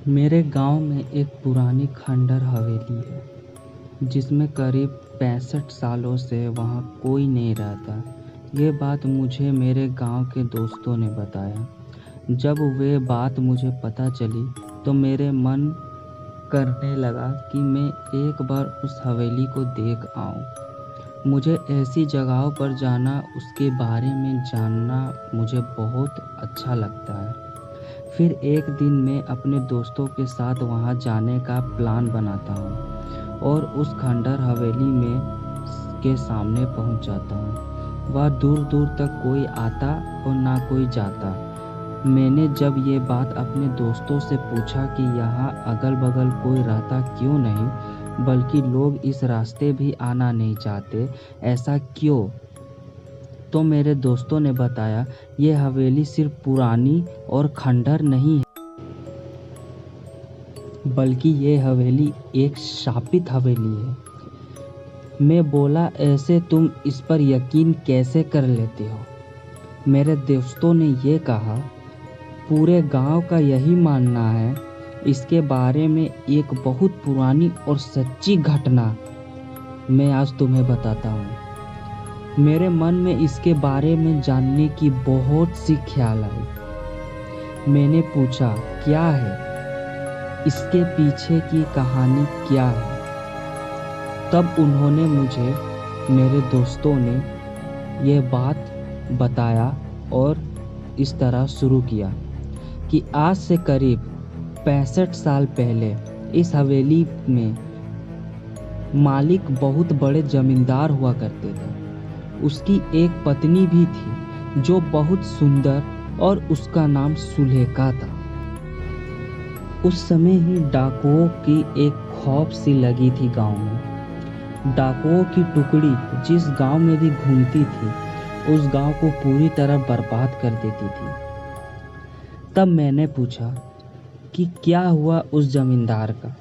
मेरे गांव में एक पुरानी खंडर हवेली है जिसमें करीब 65 सालों से वहां कोई नहीं रहता। ये बात मुझे मेरे गांव के दोस्तों ने बताया। जब वे बात मुझे पता चली तो मेरे मन करने लगा कि मैं एक बार उस हवेली को देख आऊं। मुझे ऐसी जगहों पर जाना, उसके बारे में जानना मुझे बहुत अच्छा लगता है। फिर एक दिन मैं अपने दोस्तों के साथ वहां जाने का प्लान बनाता हूं और उस खंडर हवेली में के सामने पहुंच जाता हूं। वह दूर दूर तक कोई आता और ना कोई जाता। मैंने जब ये बात अपने दोस्तों से पूछा कि यहाँ अगल बगल कोई रहता क्यों नहीं, बल्कि लोग इस रास्ते भी आना नहीं चाहते, ऐसा क्यों, तो मेरे दोस्तों ने बताया ये हवेली सिर्फ पुरानी और खंडर नहीं है, बल्कि ये हवेली एक शापित हवेली है। मैं बोला, ऐसे तुम इस पर यकीन कैसे कर लेते हो? मेरे दोस्तों ने ये कहा, पूरे गांव का यही मानना है। इसके बारे में एक बहुत पुरानी और सच्ची घटना मैं आज तुम्हें बताता हूँ। मेरे मन में इसके बारे में जानने की बहुत सी ख्याल आई। मैंने पूछा, क्या है इसके पीछे की कहानी, क्या है? तब उन्होंने मुझे, मेरे दोस्तों ने ये बात बताया और इस तरह शुरू किया कि आज से करीब 65 साल पहले इस हवेली में मालिक बहुत बड़े जमींदार हुआ करते थे। उसकी एक पत्नी भी थी जो बहुत सुंदर, और उसका नाम सुलेखा था। उस समय ही डाकुओं की एक खौफ सी लगी थी गांव में। डाकुओं की टुकड़ी जिस गांव में भी घूमती थी उस गांव को पूरी तरह बर्बाद कर देती थी। तब मैंने पूछा कि क्या हुआ उस जमींदार का।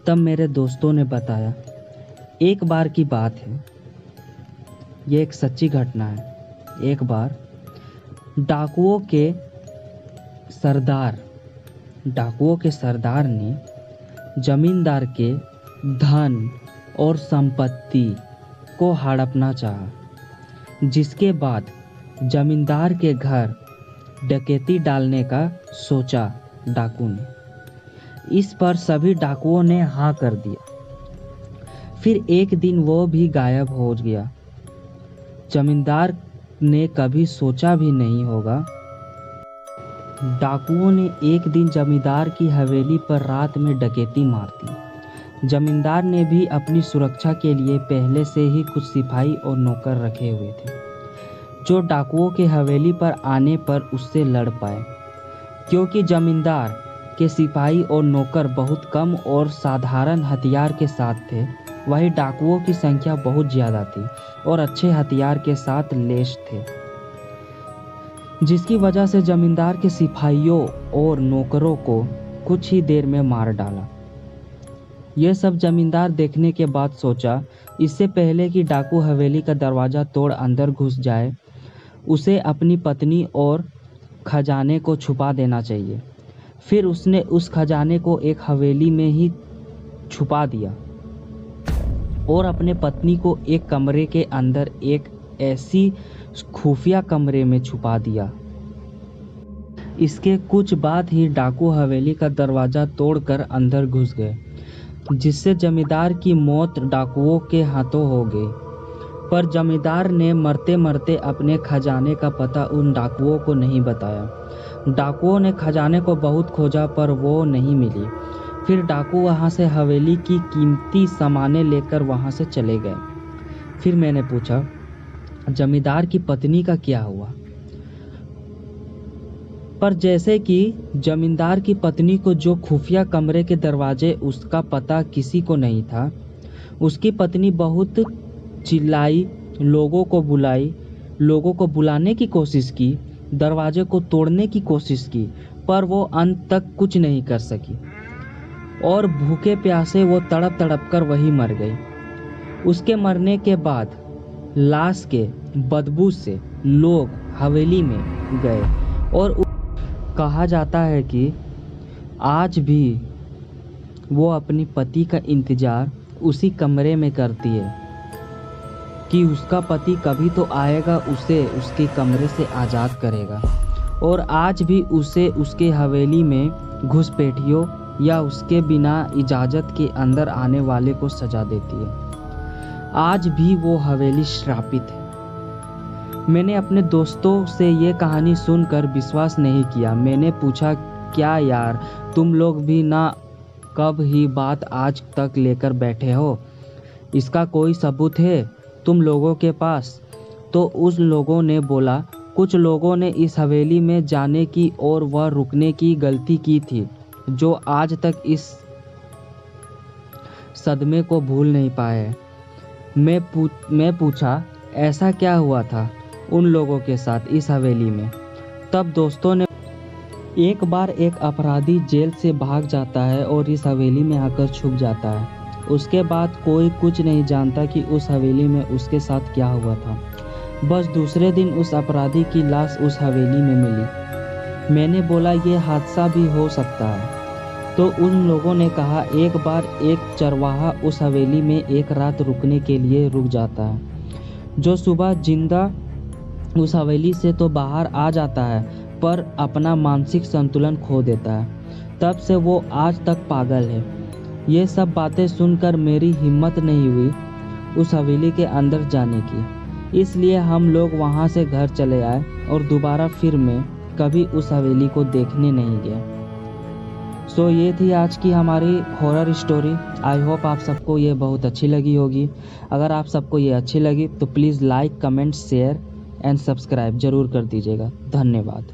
तब मेरे दोस्तों ने बताया, एक बार की बात है, ये एक सच्ची घटना है। एक बार डाकुओं के सरदार ने जमींदार के धन और संपत्ति को हड़पना चाहा, जिसके बाद जमींदार के घर डकैती डालने का सोचा डाकू ने। इस पर सभी डाकुओं ने हाँ कर दिया। फिर एक दिन वो भी गायब हो गया। जमींदार ने कभी सोचा भी नहीं होगा। डाकुओं ने एक दिन जमींदार की हवेली पर रात में डकैती मार दी। जमींदार ने भी अपनी सुरक्षा के लिए पहले से ही कुछ सिपाही और नौकर रखे हुए थे, जो डाकुओं के हवेली पर आने पर उससे लड़ पाए। क्योंकि जमींदार के सिपाही और नौकर बहुत कम और साधारण हथियार के साथ थे, वहीं डाकुओं की संख्या बहुत ज्यादा थी और अच्छे हथियार के साथ लैस थे, जिसकी वजह से जमींदार के सिपाहियों और नौकरों को कुछ ही देर में मार डाला। यह सब जमींदार देखने के बाद सोचा, इससे पहले कि डाकू हवेली का दरवाजा तोड़ अंदर घुस जाए, उसे अपनी पत्नी और खजाने को छुपा देना चाहिए। फिर उसने उस खजाने को एक हवेली में ही छुपा दिया और अपने पत्नी को एक कमरे के अंदर एक ऐसी खुफिया कमरे में छुपा दिया। इसके कुछ बाद ही डाकू हवेली का दरवाजा तोड़कर अंदर घुस गए, जिससे जमींदार की मौत डाकुओं के हाथों हो गई। पर जमींदार ने मरते मरते अपने खजाने का पता उन डाकुओं को नहीं बताया। डाकुओं ने खजाने को बहुत खोजा पर वो नहीं मिली। फिर डाकू वहां से हवेली की कीमती सामानें लेकर वहां से चले गए। फिर मैंने पूछा, जमींदार की पत्नी का क्या हुआ? पर जैसे कि जमींदार की पत्नी को जो खुफिया कमरे के दरवाजे उसका पता किसी को नहीं था, उसकी पत्नी बहुत चिल्लाई, लोगों को बुलाने की कोशिश की, दरवाजे को तोड़ने की कोशिश की, पर वो अंत तक कुछ नहीं कर सकी और भूखे प्यासे वो तड़प तड़प कर वही मर गई। उसके मरने के बाद लाश के बदबू से लोग हवेली में गए और कहा जाता है कि आज भी वो अपनी पति का इंतज़ार उसी कमरे में करती है कि उसका पति कभी तो आएगा, उसे उसके कमरे से आज़ाद करेगा। और आज भी उसे उसके हवेली में घुसपैठियों या उसके बिना इजाज़त के अंदर आने वाले को सजा देती है। आज भी वो हवेली श्रापित है। मैंने अपने दोस्तों से ये कहानी सुनकर विश्वास नहीं किया। मैंने पूछा, क्या यार, तुम लोग भी ना कब ही बात आज तक लेकर बैठे हो? इसका कोई सबूत है तुम लोगों के पास? तो उस लोगों ने बोला, कुछ लोगों ने इस हवेली में जाने की और वह रुकने की गलती की थी, जो आज तक इस सदमे को भूल नहीं पाए। मैं पूछा, ऐसा क्या हुआ था उन लोगों के साथ इस हवेली में? तब दोस्तों ने, एक बार एक अपराधी जेल से भाग जाता है और इस हवेली में आकर छुप जाता है। उसके बाद कोई कुछ नहीं जानता कि उस हवेली में उसके साथ क्या हुआ था। बस दूसरे दिन उस अपराधी की लाश उस हवेली में मिली। मैंने बोला, ये हादसा भी हो सकता है। तो उन लोगों ने कहा, एक बार एक चरवाहा उस हवेली में एक रात रुकने के लिए रुक जाता है, जो सुबह जिंदा उस हवेली से तो बाहर आ जाता है, पर अपना मानसिक संतुलन खो देता है। तब से वो आज तक पागल है। ये सब बातें सुनकर मेरी हिम्मत नहीं हुई उस हवेली के अंदर जाने की। इसलिए हम लोग वहाँ से घर चले आए और दोबारा फिर मैं कभी उस हवेली को देखने नहीं गया। सो ये थी आज की हमारी हॉरर स्टोरी। आई होप आप सबको ये बहुत अच्छी लगी होगी। अगर आप सबको ये अच्छी लगी तो please like, comment, share and subscribe ज़रूर कर दीजिएगा। धन्यवाद।